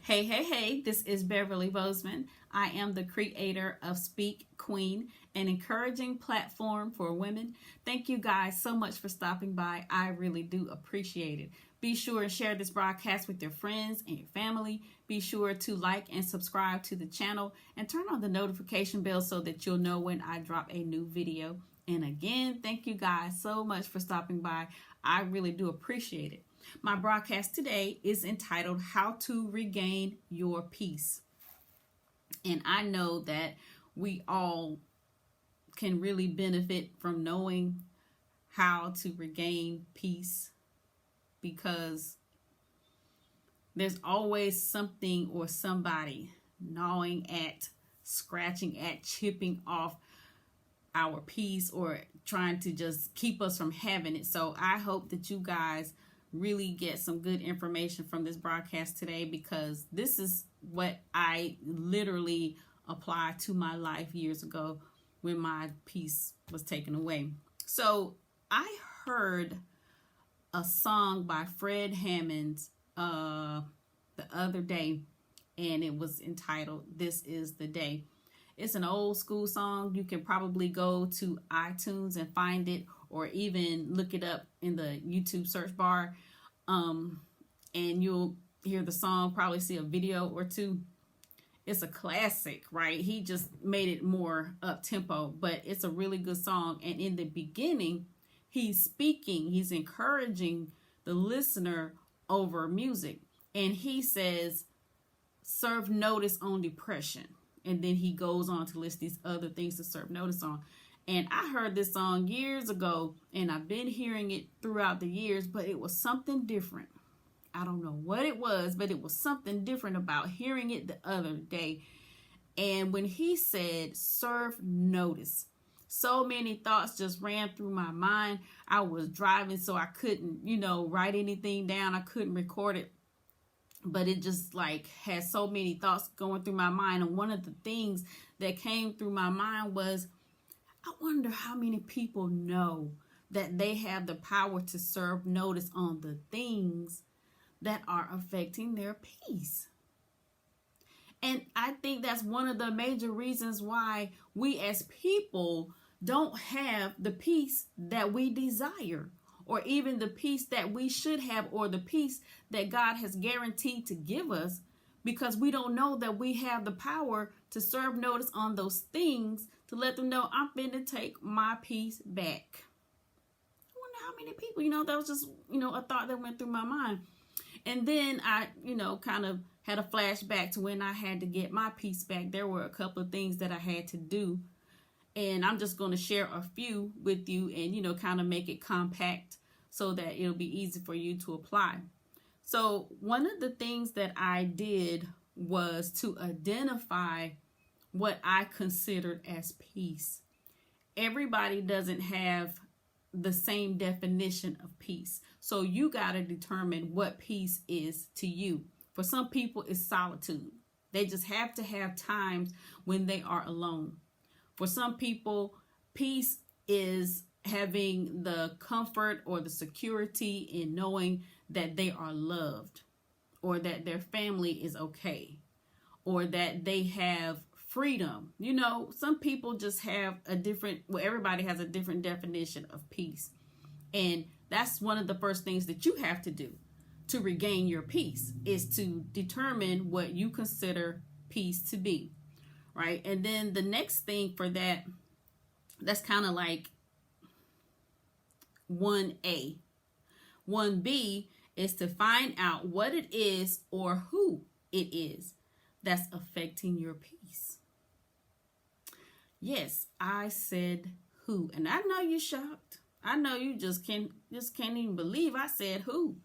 Hey, this is Beverly Bozeman. I am the creator of Speak Queen, an encouraging platform for women. Thank you guys so much for stopping by. I really do appreciate it. Be sure to share this broadcast with your friends and your family. Be sure to like and subscribe to the channel and turn on the notification bell so that you'll know when I drop a new video. And again, thank you guys so much for stopping by. I really do appreciate it. My broadcast today is entitled How to Regain Your Peace. And I know that we all can really benefit from knowing how to regain peace, because there's always something or somebody gnawing at, scratching at, chipping off our peace or trying to just keep us from having it. So I hope that you guys really get some good information from this broadcast today, because this is what I literally applied to my life years ago when my peace was taken away. So I heard a song by Fred Hammond the other day, and it was entitled This Is the Day. It's an old school song. You can probably go to iTunes and find it, or even look it up in the YouTube search bar, and you'll hear the song, probably see a video or two. It's a classic, right? He just made it more up tempo, but it's a really good song. And in the beginning, he's encouraging the listener over music, and he says, serve notice on depression. And then he goes on to list these other things to serve notice on. And I heard this song years ago, and I've been hearing it throughout the years, but it was something different. I don't know what it was, but it was something different about hearing it the other day. And when he said, serve notice, so many thoughts just ran through my mind. I was driving, so I couldn't, write anything down. I couldn't record it. But it just had so many thoughts going through my mind. And one of the things that came through my mind was, I wonder how many people know that they have the power to serve notice on the things that are affecting their peace. And I think that's one of the major reasons why we as people don't have the peace that we desire, or even the peace that we should have, or the peace that God has guaranteed to give us, because we don't know that we have the power to serve notice on those things, to let them know, I'm finna take my peace back. I wonder how many people, that was just, a thought that went through my mind. And then I, kind of had a flashback to when I had to get my peace back. There were a couple of things that I had to do, and I'm just going to share a few with you and, kind of make it compact so that it'll be easy for you to apply. So one of the things that I did was to identify what I considered as peace. Everybody doesn't have the same definition of peace. So you got to determine what peace is to you. For some people, it's solitude. They just have to have times when they are alone. For some people, peace is having the comfort or the security in knowing that they are loved, or that their family is okay, or that they have freedom. Some people just have everybody has a different definition of peace. And that's one of the first things that you have to do to regain your peace, is to determine what you consider peace to be, right? And then the next thing for that's kind of like 1A. 1B is to find out what it is or who it is that's affecting your peace. Yes, I said who. And I know you're shocked. I know you just can't even believe I said who.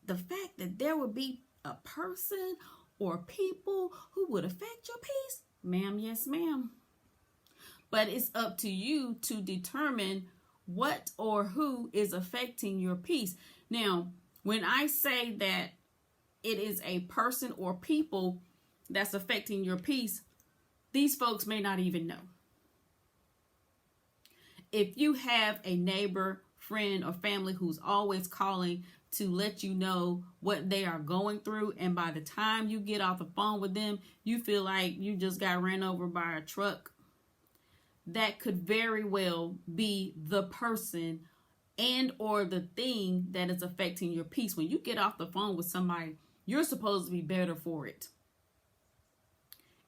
The fact that there would be a person or people who would affect your peace, ma'am, yes, ma'am. But it's up to you to determine what or who is affecting your peace. Now, when I say that it is a person or people that's affecting your peace, these folks may not even know. If you have a neighbor, friend, or family who's always calling to let you know what they are going through, and by the time you get off the phone with them, you feel like you just got ran over by a truck. That could very well be the person and or the thing that is affecting your peace. When you get off the phone with somebody, you're supposed to be better for it.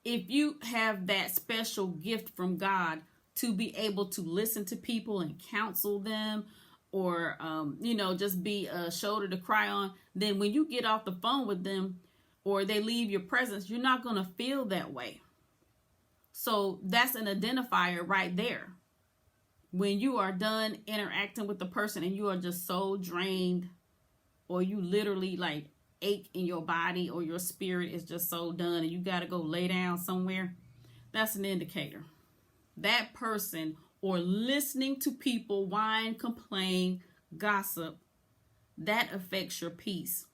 If you have that special gift from God to be able to listen to people and counsel them, or just be a shoulder to cry on, then when you get off the phone with them or they leave your presence, you're not going to feel that way. So that's an identifier right there. When you are done interacting with the person and you are just so drained, or you literally like ache in your body, or your spirit is just so done and you got to go lay down somewhere, that's an indicator. That person, or listening to people whine, complain, gossip, that affects your peace.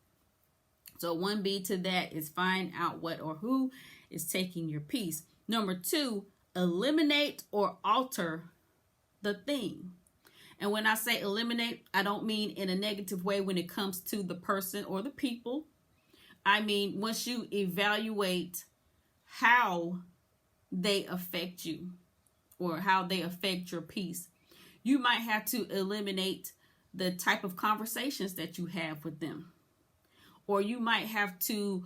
So 1B to that is find out what or who is taking your peace. Number 2, eliminate or alter the thing. And when I say eliminate, I don't mean in a negative way when it comes to the person or the people. I mean, once you evaluate how they affect you or how they affect your peace, you might have to eliminate the type of conversations that you have with them. Or you might have to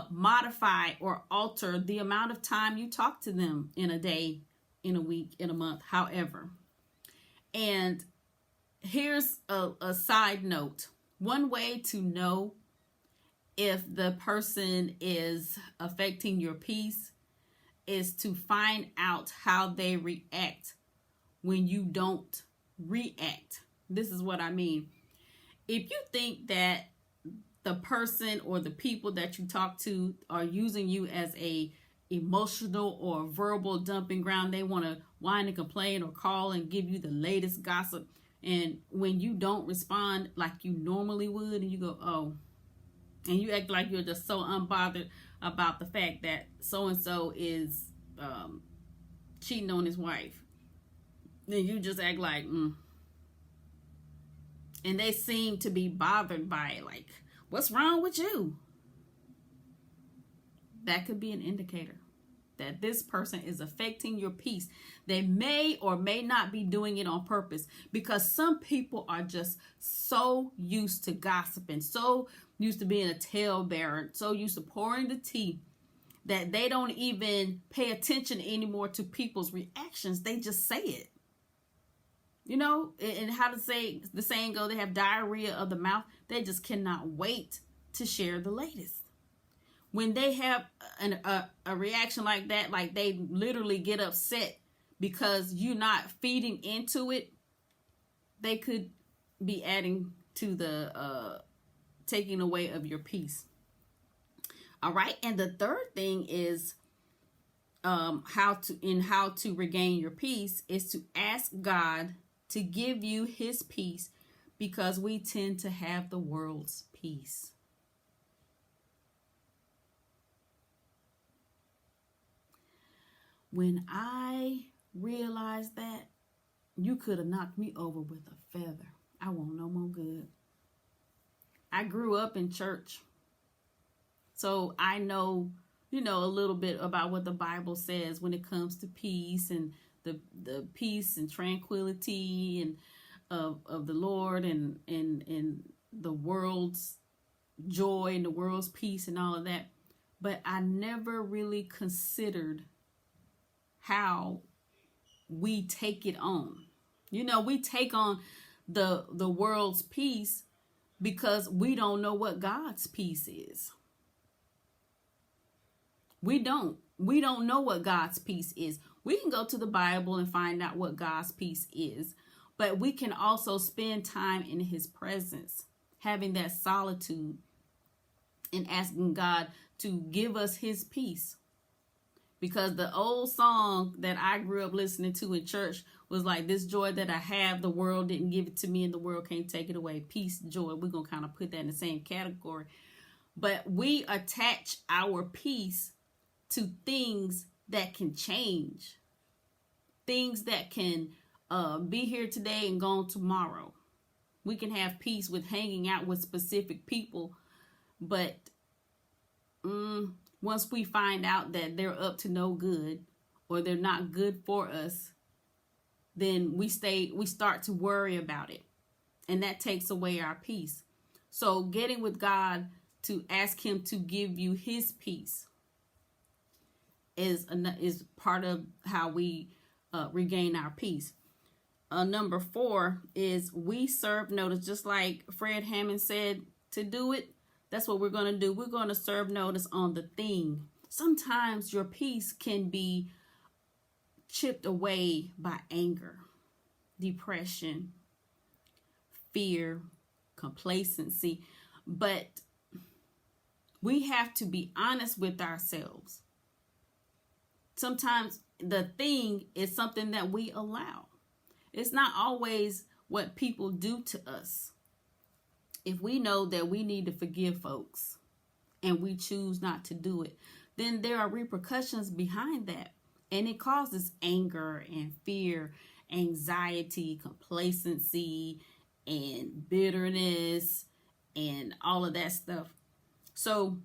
modify or alter the amount of time you talk to them in a day, in a week, in a month, however. And here's a side note. One way to know if the person is affecting your peace is to find out how they react when you don't react. This is what I mean. If you think that the person or the people that you talk to are using you as a emotional or verbal dumping ground, they want to whine and complain or call and give you the latest gossip, and when you don't respond like you normally would, and you go, oh, and you act like you're just so unbothered about the fact that so-and-so is cheating on his wife, then you just act like, and they seem to be bothered by it, like, what's wrong with you? That could be an indicator that this person is affecting your peace. They may or may not be doing it on purpose, because some people are just so used to gossiping, so used to being a talebearer, so used to pouring the tea, that they don't even pay attention anymore to people's reactions. They just say it. You know, and how to say the saying go, they have diarrhea of the mouth. They just cannot wait to share the latest. When they have a reaction like that, like they literally get upset because you're not feeding into it, they could be adding to the taking away of your peace. All right. And the third thing is how to regain your peace is to ask God to give you his peace, because we tend to have the world's peace. When I realized that, you could have knocked me over with a feather. I won't no more good. I grew up in church, so I know, a little bit about what the Bible says when it comes to peace, and the peace and tranquility and of the Lord, and the world's joy and the world's peace and all of that. But I never really considered how we take it on. We take on the world's peace because we don't know what God's peace is. We don't know what God's peace is. We can go to the Bible and find out what God's peace is, but we can also spend time in his presence, having that solitude and asking God to give us his peace. Because the old song that I grew up listening to in church was like, this joy that I have, the world didn't give it to me and the world can't take it away. Peace, joy. We're going to kind of put that in the same category. But we attach our peace to things that can change. Things that can be here today and gone tomorrow. We can have peace with hanging out with specific people, but once we find out that they're up to no good or they're not good for us, then we start to worry about it, and that takes away our peace. So getting with God to ask him to give you his peace is part of how we regain our peace. Number 4 is we serve notice. Just like Fred Hammond said to do it, that's what we're going to do. We're going to serve notice on the thing. Sometimes your peace can be chipped away by anger, depression, fear, complacency. But we have to be honest with ourselves. Sometimes the thing is something that we allow. It's not always what people do to us. If we know that we need to forgive folks and we choose not to do it, then there are repercussions behind that. And it causes anger and fear, anxiety, complacency, and bitterness, and all of that stuff. So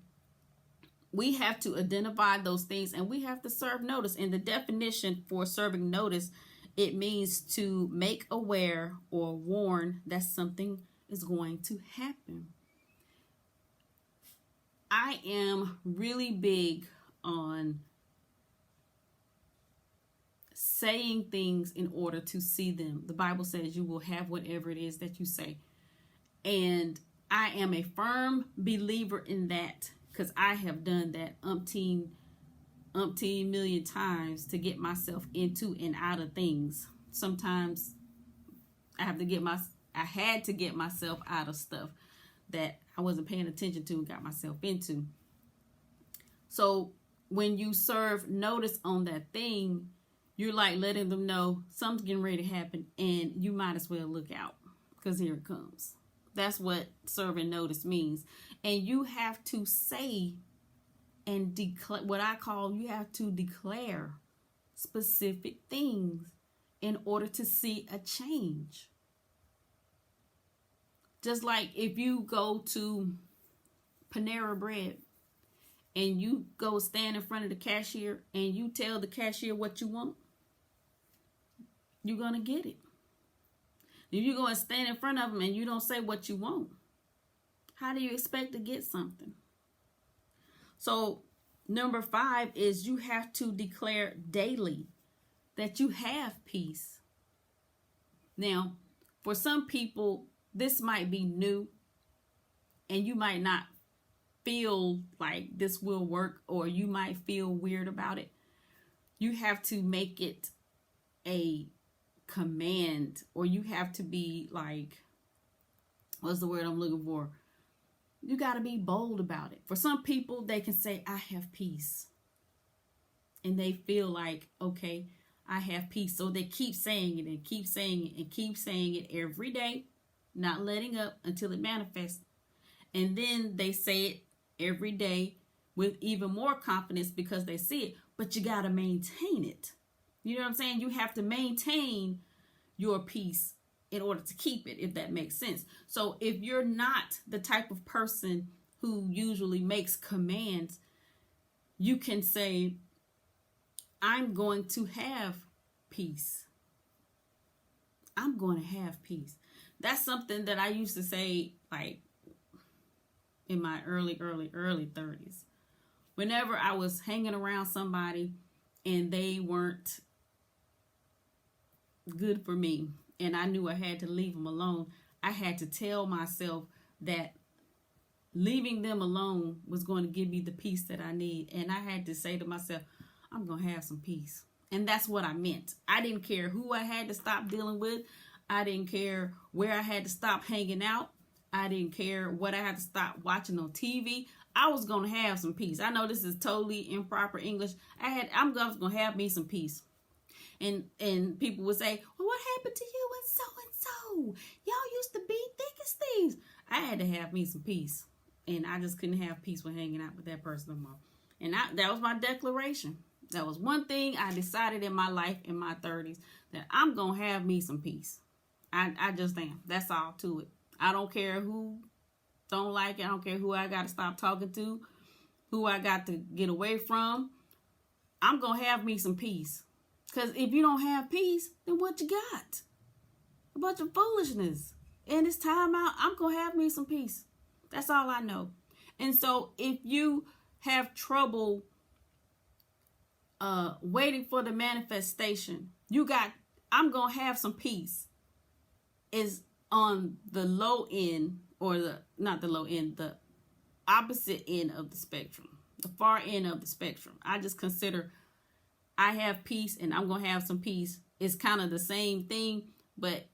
we have to identify those things, and we have to serve notice. And the definition for serving notice, it means to make aware or warn that something is going to happen. I am really big on saying things in order to see them. The Bible says you will have whatever it is that you say. And I am a firm believer in that, because I have done that umpteen million times to get myself into and out of things. Sometimes I had to get myself out of stuff that I wasn't paying attention to and got myself into. So when you serve notice on that thing, you're like letting them know something's getting ready to happen, and you might as well look out, because here it comes. That's what serving notice means. And you have to say and declare, what I call, you have to declare specific things in order to see a change. Just like if you go to Panera Bread and you go stand in front of the cashier and you tell the cashier what you want, you're going to get it. If you go and stand in front of them and you don't say what you want, how do you expect to get something? So number 5 is you have to declare daily that you have peace. Now, for some people, this might be new and you might not feel like this will work, or you might feel weird about it. You have to make it a command, or you have to be like, what's the word I'm looking for? You got to be bold about it. For some people, they can say, I have peace. And they feel like, okay, I have peace. So they keep saying it and keep saying it and keep saying it every day, not letting up until it manifests. And then they say it every day with even more confidence because they see it. But you got to maintain it. You know what I'm saying? You have to maintain your peace in order to keep it, if that makes sense. So if you're not the type of person who usually makes commands, you can say, I'm going to have peace. I'm going to have peace. That's something that I used to say, like, in my early 30s. Whenever I was hanging around somebody and they weren't good for me, and I knew I had to leave them alone, I had to tell myself that leaving them alone was going to give me the peace that I need. And I had to say to myself, I'm going to have some peace. And that's what I meant. I didn't care who I had to stop dealing with. I didn't care where I had to stop hanging out. I didn't care what I had to stop watching on TV. I was going to have some peace. I know this is totally improper English. I'm going to have me some peace. And people would say, well, what happened to you and so? Y'all used to be thick as thieves. I had to have me some peace. And I just couldn't have peace with hanging out with that person no more. And that was my declaration. That was one thing I decided in my life in my 30s, that I'm going to have me some peace. I just am. That's all to it. I don't care who don't like it. I don't care who I got to stop talking to, who I got to get away from. I'm going to have me some peace. Because if you don't have peace, then what you got? A bunch of foolishness. And it's time out. I'm going to have me some peace. That's all I know. And so if you have trouble waiting for the manifestation, I'm going to have some peace is on the low end, or not the low end, the opposite end of the spectrum, the far end of the spectrum. I just consider I have peace and I'm going to have some peace. It's kind of the same thing, but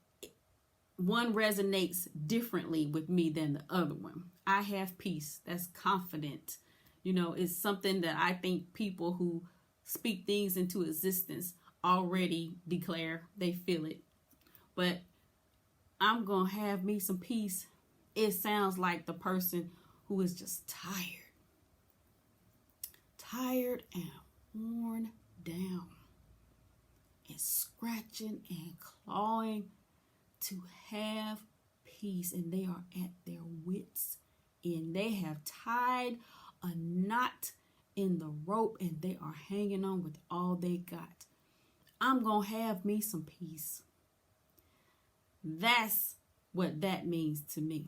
one resonates differently with me than the other one. I have peace. That's confident. It's something that I think people who speak things into existence already declare. They feel it. But I'm going to have me some peace. It sounds like the person who is just tired and worn down and scratching and clawing to have peace, and they are at their wits' end. They have tied a knot in the rope and they are hanging on with all they got. I'm gonna have me some peace. That's what that means to me.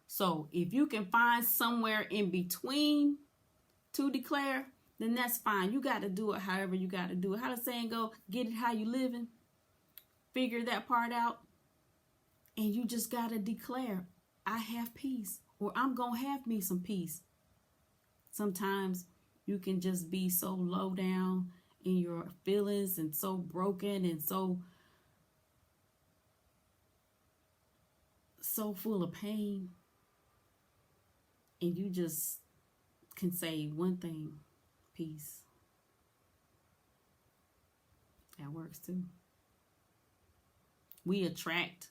So if you can find somewhere in between to declare, then that's fine. You got to do it however you got to do it. How the saying go, get it how you living. Figure that part out. And you just got to declare, I have peace, or I'm going to have me some peace. Sometimes you can just be so low down in your feelings and so broken and so full of pain. And you just can say one thing, peace. That works too. We attract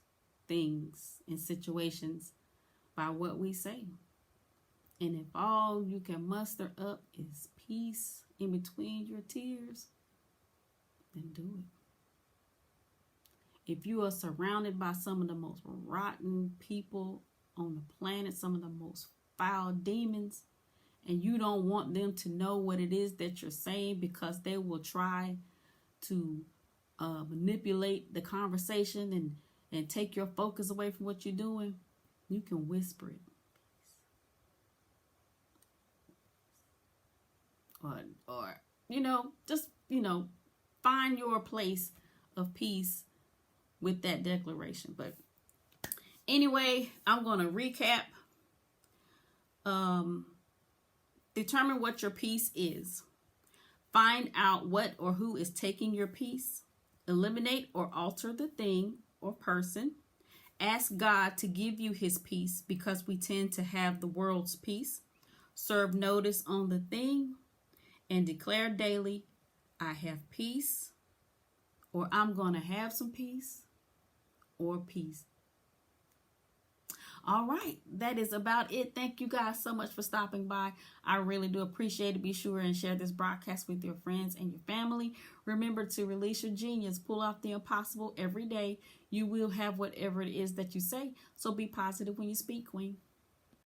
things and situations by what we say. And if all you can muster up is peace in between your tears, then do it. If you are surrounded by some of the most rotten people on the planet, some of the most foul demons, and you don't want them to know what it is that you're saying because they will try to manipulate the conversation and take your focus away from what you're doing, you can whisper it. Or just find your place of peace with that declaration. But anyway, I'm going to recap. Determine what your peace is. Find out what or who is taking your peace. Eliminate or alter the thing or person. Ask God to give you his peace because we tend to have the world's peace. Serve notice on the thing and declare daily, I have peace, or I'm going to have some peace, or peace. All right, that is about it. Thank you guys so much for stopping by. I really do appreciate it. Be sure and share this broadcast with your friends and your family. Remember to release your genius. Pull off the impossible every day. You will have whatever it is that you say. So be positive when you speak, Queen.